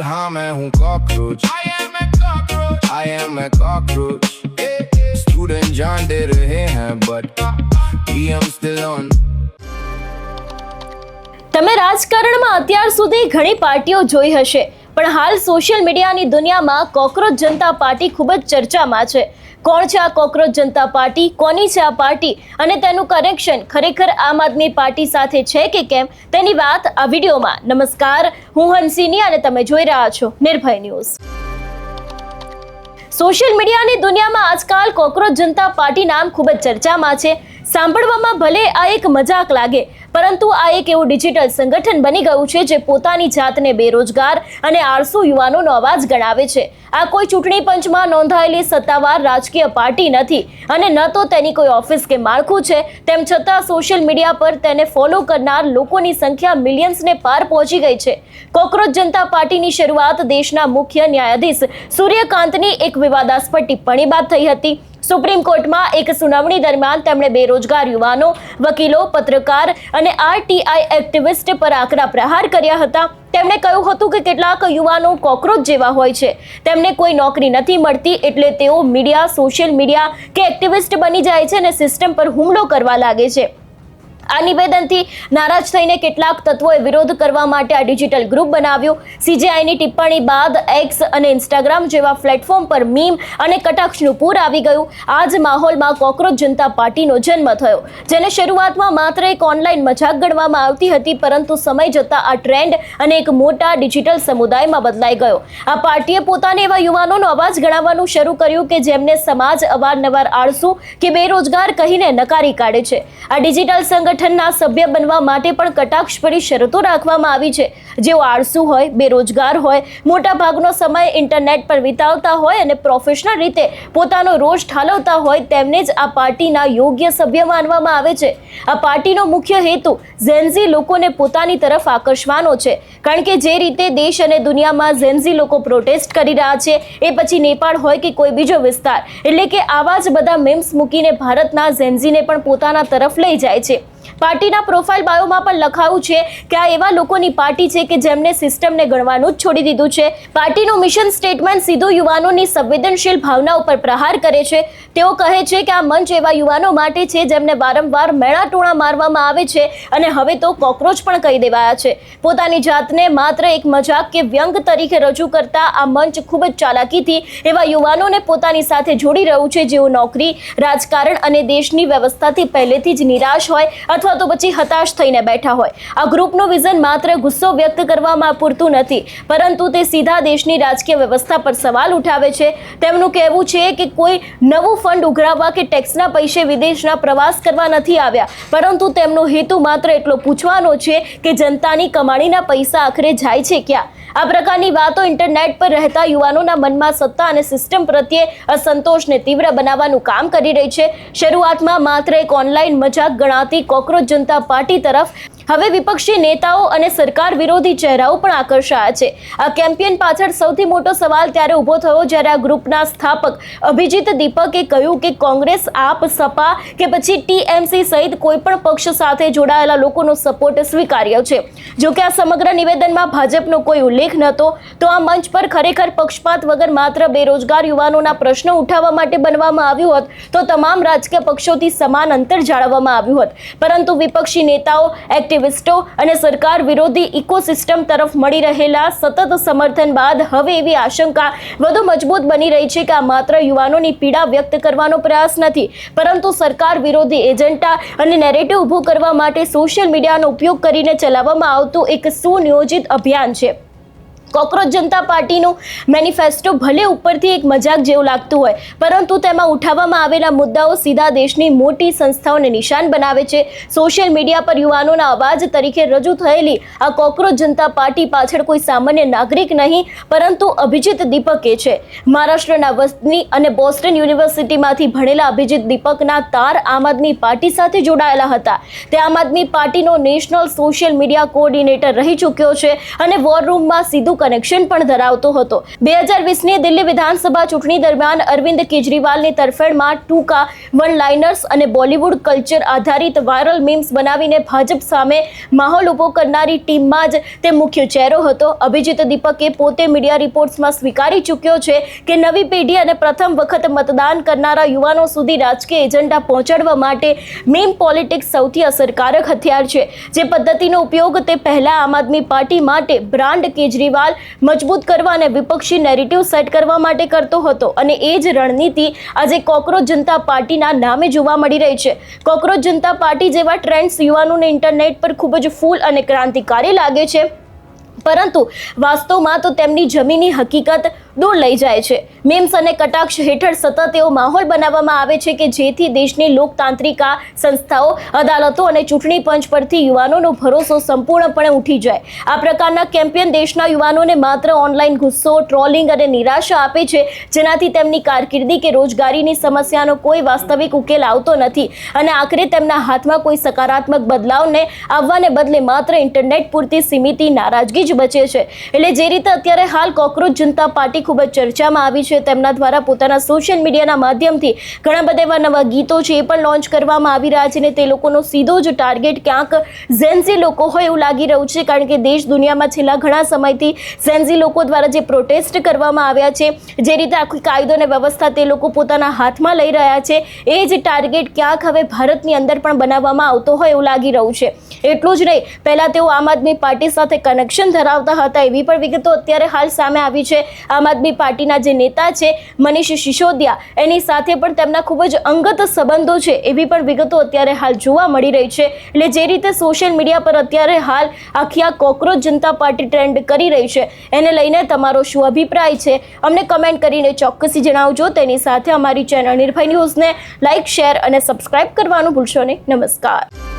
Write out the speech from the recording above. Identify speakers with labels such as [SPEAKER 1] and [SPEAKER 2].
[SPEAKER 1] बोल हाँ मैं हूँ cockroach I am a cockroach student जान दे रहे हैं but I'm still on
[SPEAKER 2] તમે રાજકારણમાં અત્યાર સુધી ઘણી પાર્ટીઓ જોઈ હશે, પણ હાલ સોશિયલ મીડિયાની દુનિયામાં કોકરોચ જનતા પાર્ટી ખૂબ જ ચર્ચામાં છે. કોણ છે આ કોકરોચ જનતા પાર્ટી, કોની છે આ પાર્ટી અને તેનું કનેક્શન ખરેખર આમ આદમી પાર્ટી સાથે છે કે કેમ, તેની વાત આ વિડીયોમાં. નમસ્કાર, હું હંસિની અને તમે જોઈ રહ્યા છો નિર્ભય ન્યૂઝ. સોશિયલ મીડિયાની દુનિયામાં આજકાલ કોકરોચ જનતા પાર્ટી નામ ખૂબ જ ચર્ચામાં છે. સાંભળવામાં ભલે આ એક મજાક લાગે, પરંતુ આ એક એવું ડિજિટલ સંગઠન બની ગયું છે જે પોતાની જાતને બેરોજગાર અને આળસુ યુવાનોનો અવાજ ગણાવે છે. આ કોઈ ચૂંટણી પંચમાં નોંધાયેલી સત્તાવાર રાજકીય પાર્ટી નથી અને ન તો તેની કોઈ ઓફિસ કે માળખું છે. તેમ છતાં સોશિયલ મીડિયા પર તેને ફોલો કરનાર લોકોની સંખ્યા મિલિયન્સને પાર પહોંચી ગઈ છે. કોકરોચ જનતા પાર્ટીની શરૂઆત દેશના મુખ્ય ન્યાયાધીશ સૂર્યકાંતની એક વિવાદાસ્પદ ટિપ્પણી બાદ થઈ હતી. સુપ્રીમ કોર્ટમાં એક સુનાવણી દરમિયાન તેમણે બેરોજગાર યુવાનો, વકીલો, પત્રકાર અને આરટીઆઈ એક્ટિવિસ્ટ પર આકરા પ્રહાર કર્યા હતા. તેમણે કહ્યું હતું કે કેટલાક યુવાનો કોકરોચ જેવા હોય છે, તેમને કોઈ નોકરી નથી મળતી એટલે તેઓ મીડિયા, સોશિયલ મીડિયા કે એક્ટિવિસ્ટ બની જાય છે અને સિસ્ટમ પર હુમલો કરવા લાગે છે. આ નિવેદનથી નારાજ થઈને કેટલાક તત્વોએ વિરોધ કરવા માટે આ ડિજિટલ ગ્રુપ બનાવ્યું. સીજેઆઈની ટિપ્પણી બાદ એક્સ અને ઇન્સ્ટાગ્રામ જેવા પ્લેટફોર્મ પર મીમ અને કટાક્ષનું પૂર આવી ગયું. આ જ માહોલમાં કોકરોચ જનતા પાર્ટીનો જન્મ થયો, જેને શરૂઆતમાં માત્ર એક ઓનલાઈન મજાક ગણવામાં આવતી હતી, પરંતુ સમય જતાં આ ટ્રેન્ડ અને એક મોટા ડિજિટલ સમુદાયમાં બદલાઈ ગયો. આ પાર્ટીએ પોતાને એવા યુવાનોનો અવાજ ગણાવવાનું શરૂ કર્યું કે જેમને સમાજ અવારનવાર આળસુ કે બેરોજગાર કહીને નકારી કાઢે છે. આ ડિજિટલ સંગઠનના સભ્ય બનવા માટે પણ કટાક્ષભરી શરતો રાખવામાં આવી છે. જેઓ આળસુ હોય, બેરોજગાર હોય, મોટા ભાગનો સમય ઇન્ટરનેટ પર વિતાવતા હોય અને પ્રોફેશનલ રીતે પોતાનો રોજ ઠાલવતા હોય, તેમને જ આ પાર્ટીના યોગ્ય સભ્ય માનવામાં આવે છે. આ પાર્ટીનો મુખ્ય હેતુ ઝેનઝી લોકોને પોતાની તરફ આકર્ષવાનો છે, કારણ કે જે રીતે દેશ અને દુનિયામાં ઝેનઝી લોકો પ્રોટેસ્ટ કરી રહ્યા છે, એ પછી નેપાળ હોય કે કોઈ બીજો વિસ્તાર, એટલે કે આવા જ બધા મીમ્સ મૂકીને ભારતના ઝેનઝીને પણ પોતાના તરફ લઈ જાય છે. પાર્ટીના પ્રોફાઇલ બાયોમાં પણ લખાયું છે કે આ એવા લોકોની પાર્ટી છે કે જેમને સિસ્ટમને ગણવાનું જ છોડી દીધું છે. પાર્ટીનું મિશન સ્ટેટમેન્ટ સીધું યુવાનોની સંવેદનશીલ ભાવના ઉપર પ્રહાર કરે છે. તેઓ કહે છે કે આ મંચ એવા યુવાનો માટે છે જેમને વારંવાર મેણાટોણા મારવામાં આવે છે અને હવે તો કોકરોચ પણ કહી દેવાયા છે. પોતાની જાતને માત્ર એક મજાક કે વ્યંગ તરીકે રજૂ કરતા આ મંચ ખૂબ જ ચાલાકીથી એવા યુવાનોને પોતાની સાથે જોડી રહ્યું છે જેઓ નોકરી, રાજકારણ અને દેશની વ્યવસ્થાથી પહેલેથી જ નિરાશ હોય અથવા તો પછી હતાશ થઈને બેઠા હોય. આ ગ્રુપનું વિઝન માત્ર ગુસ્સો વ્યક્ત કરવામાં પૂરતું નથી, પરંતુ તે સીધા દેશની રાજકીય વ્યવસ્થા પર સવાલ ઉઠાવે છે. તેમનું કહેવું છે કે કોઈ નવું ફંડ ઉઘરાવવા કે ટેક્સના પૈસે વિદેશના પ્રવાસ કરવા નથી આવ્યા, પરંતુ તેમનો હેતુ માત્ર એટલો પૂછવાનો છે કે જનતાની કમાણીના પૈસા આખરે જાય છે ક્યાં. આ પ્રકારની વાતો ઇન્ટરનેટ પર રહેતા યુવાનોના મનમાં સત્તા અને સિસ્ટમ પ્રત્યે અસંતોષને તીવ્ર બનાવવાનું કામ કરી રહી છે. શરૂઆતમાં માત્ર એક ઓનલાઈન મજાક ગણાતી કોકરોચ જનતા પાર્ટી તરફ હવે વિપક્ષી નેતાઓ અને સરકાર વિરોધી ચહેરાઓ પણ આકર્ષાયા છે. આ કેમ્પેન પાછળ સૌથી મોટો સવાલ ત્યારે ઊભો થયો જ્યારે આ ગ્રુપના સ્થાપક અભિજીત દીપકે કહ્યું કે કોંગ્રેસ, આપ, સપા કે પછી ટીએમસી સહિત કોઈ પણ પક્ષ સાથે જોડાયેલા લોકોનો સપોર્ટ સ્વીકાર્ય છે. જો કે આ સમગ્ર નિવેદનમાં ભાજપનો કોઈ ઉલ્લેખ નહોતો, તો આ મંચ પર ખરેખર પક્ષપાત વગર માત્ર બેરોજગાર યુવાનોના પ્રશ્નો ઉઠાવવા માટે બનવામાં આવ્યું હોત તો તમામ રાજકીય પક્ષોથી સમાન અંતર જાળવવામાં આવ્યું હોત. પરંતુ વિપક્ષી નેતાઓ, એક્ટિવિસ્ટો અને સરકાર વિરોધી ઇકોસિસ્ટમ તરફ મળી રહેલા સતત સમર્થન બાદ હવે એવી આશંકા વધુ મજબૂત બની રહી છે કે આ માત્ર યુવાનોની પીડા વ્યક્ત કરવાનો પ્રયાસ નથી, પરંતુ સરકાર વિરોધી એજન્ડા અને નેરેટિવ ઊભું કરવા માટે સોશિયલ મીડિયાનો ઉપયોગ કરીને ચલાવવામાં આવતું એક સુનિયોજિત અભિયાન છે. કોકરોચ જનતા પાર્ટીનું મેનિફેસ્ટો ભલે ઉપરથી એક મજાક જેવું લાગતું હોય, પરંતુ તેમાં ઉઠાવવામાં આવેલા મુદ્દાઓ સીધા દેશની મોટી સંસ્થાઓને નિશાન બનાવે છે. સોશિયલ મીડિયા પર યુવાનોના અવાજ તરીકે રજૂ થયેલી આ કોકરોચ જનતા પાર્ટી પાછળ કોઈ સામાન્ય નાગરિક નહીં, પરંતુ અભિજીત દીપકે છે. મહારાષ્ટ્રના વતની અને બોસ્ટન યુનિવર્સિટીમાંથી ભણેલા અભિજીત દીપકના તાર આમ આદમી પાર્ટી સાથે જોડાયેલા હતા. તે આમ આદમી પાર્ટીનો નેશનલ સોશિયલ મીડિયા કોઓર્ડિનેટર રહી ચૂક્યો છે અને વોર રૂમમાં સીધું કનેક્શન પણ ધરાવતો હતો. 2020ની દિલ્હી વિધાનસભા ચૂંટણી દરમિયાન અરવિંદ કેજરીવાલની તરફેણમાં ટૂંકા વન લાઇનર્સ અને બોલિવૂડ કલ્ચર આધારિત વાયરલ મીમ્સ બનાવીને ભાજપ સામે માહોલ ઉભો કરનારી ટીમમાં જ તે મુખ્ય ચહેરો હતો. અભિજીત દીપકે પોતે મીડિયા રિપોર્ટ્સમાં સ્વીકારી ચૂક્યો છે કે નવી પેઢી અને પ્રથમ વખત મતદાન કરનારા યુવાનો સુધી રાજકીય એજન્ડા પહોંચાડવા માટે મીમ પોલિટિક્સ સૌથી અસરકારક હથિયાર છે. જે પદ્ધતિનો ઉપયોગ તે પહેલા આમ આદમી પાર્ટી માટે બ્રાન્ડ કેજરીવાલ મજબૂત કરવા અને વિપક્ષી નેરેટિવ સેટ કરવા માટે કરતો હતો અને એ જ રણનીતિ આજે કોકરોચ જનતા પાર્ટીના નામે જોવા મળી રહી છે. કોકરોચ જનતા પાર્ટી જેવા ટ્રેન્ડ્સ યુવાનોને ઇન્ટરનેટ પર ખૂબ જ ફૂલ અને ક્રાંતિકારી લાગે છે, પરંતુ વાસ્તવમાં તો તેમની જમીની હકીકત દૂર લઈ જાય છે. મીમ્સ અને કટાક્ષ હેઠળ સતત એવો માહોલ બનાવવામાં આવે છે કે જેથી દેશની લોકતાંત્રિક સંસ્થાઓ, અદાલતો અને ચૂંટણી પંચ પરથી યુવાનોનો ભરોસો સંપૂર્ણપણે ઉઠી જાય. આ પ્રકારના કેમ્પેન દેશના યુવાનોને માત્ર ઓનલાઈન ગુસ્સો, ટ્રોલિંગ અને નિરાશા આપે છે, જેનાથી તેમની કારકિર્દી કે રોજગારીની સમસ્યાનો કોઈ વાસ્તવિક ઉકેલ આવતો નથી અને આખરે તેમના હાથમાં કોઈ સકારાત્મક બદલાવને આવવાને બદલે માત્ર ઇન્ટરનેટ પૂરતી સીમિત નારાજગી જ બચે છે. એટલે જે રીતે અત્યારે હાલ કોકરોચ જનતા પાર્ટી ખૂબ જ ચર્ચામાં આવી છે, તેમના દ્વારા પોતાના સોશિયલ મીડિયાના માધ્યમથી ઘણા બધા એવા નવા ગીતો છે એ પણ લોન્ચ કરવામાં આવી રહ્યા છે અને તે લોકોનો સીધો જ ટાર્ગેટ ક્યાંક ઝેન્ઝી લોકો હોય એવું લાગી રહ્યું છે, કારણ કે દેશ દુનિયામાં છેલ્લા ઘણા સમયથી ઝેન્ઝી લોકો દ્વારા જે પ્રોટેસ્ટ કરવામાં આવ્યા છે, જે રીતે આખી કાયદો અને વ્યવસ્થા તે લોકો પોતાના હાથમાં લઈ રહ્યા છે, એ જ ટાર્ગેટ ક્યાંક હવે ભારતની અંદર પણ બનાવવામાં આવતો હોય એવું લાગી રહ્યું છે. એટલું જ નહીં, પહેલાં તેઓ આમ આદમી પાર્ટી સાથે કનેક્શન ધરાવતા હતા એવી પણ વિગતો અત્યારે હાલ સામે આવી છે. આમ આદમી પાર્ટીના જે નેતા છે મનીષ સિસોદિયા, એની સાથે પણ તેમના ખૂબ જ અંગત સંબંધો છે એવી પણ વિગતો અત્યારે હાલ જોવા મળી રહી છે. એટલે જે રીતે સોશિયલ મીડિયા પર અત્યારે હાલ આખી આ કોકરોચ જનતા પાર્ટી ટ્રેન્ડ કરી રહી છે, એને લઈને તમારો શું અભિપ્રાય છે અમને કમેન્ટ કરીને ચોક્કસથી જણાવજો. તેની સાથે અમારી ચેનલ નિર્ભય ન્યૂઝને લાઇક, શેર અને સબસ્ક્રાઇબ કરવાનું ભૂલશો નહીં. નમસ્કાર.